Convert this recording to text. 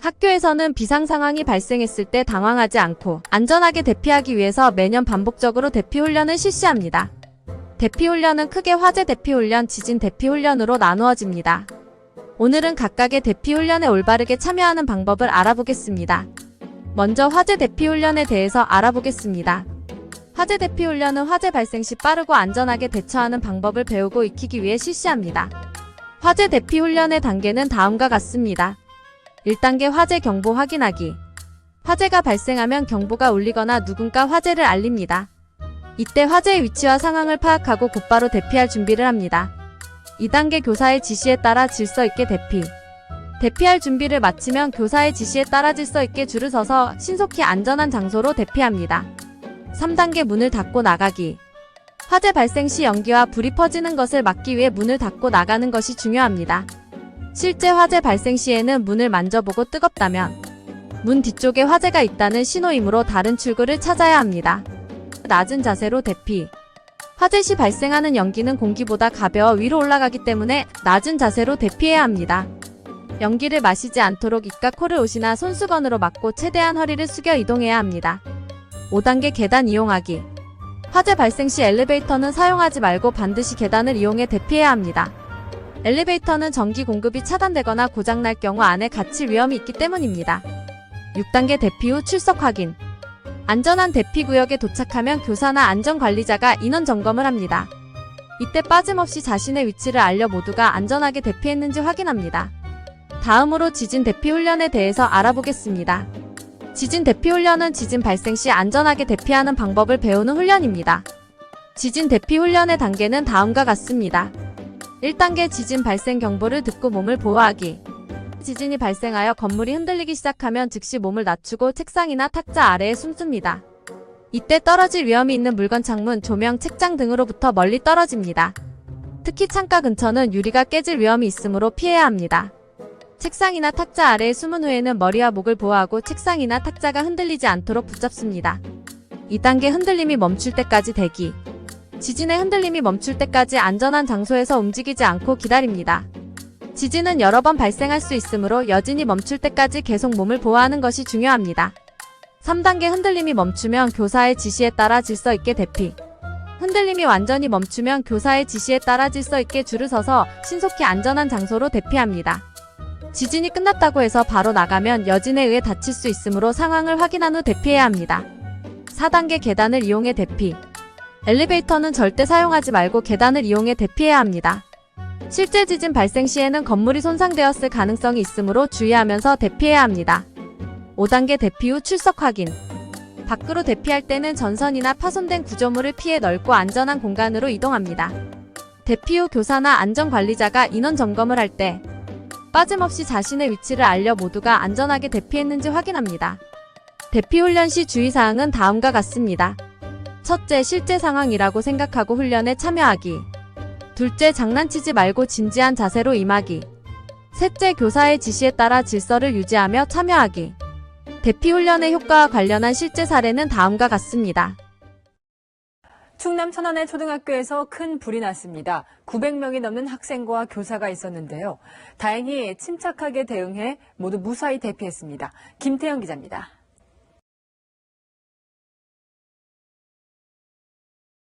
학교에서는 비상 상황이 발생했을 때 당황하지 않고 안전하게 대피하기 위해서 매년 반복적으로 대피훈련을 실시합니다. 대피훈련은 크게 화재 대피훈련, 지진 대피훈련으로 나누어집니다. 오늘은 각각의 대피훈련에 올바르게 참여하는 방법을 알아보겠습니다. 먼저 화재 대피훈련에 대해서 알아보겠습니다. 화재 대피훈련은 화재 발생 시 빠르고 안전하게 대처하는 방법을 배우고 익히기 위해 실시합니다. 화재 대피훈련의 단계는 다음과 같습니다. 1단계 화재 경보 확인하기. 화재가 발생하면 경보가 울리거나 누군가 화재를 알립니다. 이때 화재의 위치와 상황을 파악하고 곧바로 대피할 준비를 합니다. 2단계 교사의 지시에 따라 질서 있게 대피. 대피할 준비를 마치면 교사의 지시에 따라 질서 있게 줄을 서서 신속히 안전한 장소로 대피합니다. 3단계 문을 닫고 나가기. 화재 발생 시 연기와 불이 퍼지는 것을 막기 위해 문을 닫고 나가는 것이 중요합니다. 실제 화재 발생 시에는 문을 만져보고 뜨겁다면 문 뒤쪽에 화재가 있다는 신호이므로 다른 출구를 찾아야 합니다. 낮은 자세로 대피. 화재 시 발생하는 연기는 공기보다 가벼워 위로 올라가기 때문에 낮은 자세로 대피해야 합니다. 연기를 마시지 않도록 입과 코를 옷이나 손수건으로 막고 최대한 허리를 숙여 이동해야 합니다. 5단계 계단 이용하기. 화재 발생 시 엘리베이터는 사용하지 말고 반드시 계단을 이용해 대피해야 합니다. 엘리베이터는 전기 공급이 차단되거나 고장날 경우 안에 갇힐 위험이 있기 때문입니다. 6단계 대피 후 출석 확인. 안전한 대피 구역에 도착하면 교사나 안전관리자가 인원 점검을 합니다. 이때 빠짐없이 자신의 위치를 알려 모두가 안전하게 대피했는지 확인합니다. 다음으로 지진 대피 훈련에 대해서 알아보겠습니다. 지진 대피 훈련은 지진 발생 시 안전하게 대피하는 방법을 배우는 훈련입니다. 지진 대피 훈련의 단계는 다음과 같습니다. 1단계 지진 발생 경보를 듣고 몸을 보호하기. 지진이 발생하여 건물이 흔들리기 시작하면 즉시 몸을 낮추고 책상이나 탁자 아래에 숨습니다. 이때 떨어질 위험이 있는 물건, 창문, 조명, 책장 등으로부터 멀리 떨어집니다. 특히 창가 근처는 유리가 깨질 위험이 있으므로 피해야 합니다. 책상이나 탁자 아래에 숨은 후에는 머리와 목을 보호하고 책상이나 탁자가 흔들리지 않도록 붙잡습니다. 2단계 흔들림이 멈출 때까지 대기. 지진의 흔들림이 멈출 때까지 안전한 장소에서 움직이지 않고 기다립니다. 지진은 여러 번 발생할 수 있으므로 여진이 멈출 때까지 계속 몸을 보호하는 것이 중요합니다. 3단계 흔들림이 멈추면 교사의 지시에 따라 질서 있게 대피. 흔들림이 완전히 멈추면 교사의 지시에 따라 질서 있게 줄을 서서 신속히 안전한 장소로 대피합니다. 지진이 끝났다고 해서 바로 나가면 여진에 의해 다칠 수 있으므로 상황을 확인한 후 대피해야 합니다. 4단계 계단을 이용해 대피. 엘리베이터는 절대 사용하지 말고 계단을 이용해 대피해야 합니다. 실제 지진 발생 시에는 건물이 손상되었을 가능성이 있으므로 주의하면서 대피해야 합니다. 5단계 대피 후 출석 확인. 밖으로 대피할 때는 전선이나 파손된 구조물을 피해 넓고 안전한 공간으로 이동합니다. 대피 후 교사나 안전관리자가 인원 점검을 할 때 빠짐없이 자신의 위치를 알려 모두가 안전하게 대피했는지 확인합니다. 대피 훈련 시 주의사항은 다음과 같습니다. 첫째, 실제 상황이라고 생각하고 훈련에 참여하기. 둘째, 장난치지 말고 진지한 자세로 임하기. 셋째, 교사의 지시에 따라 질서를 유지하며 참여하기. 대피 훈련의 효과와 관련한 실제 사례는 다음과 같습니다. 충남 천안의 초등학교에서 큰 불이 났습니다. 900명이 넘는 학생과 교사가 있었는데요. 다행히 침착하게 대응해 모두 무사히 대피했습니다. 김태영 기자입니다.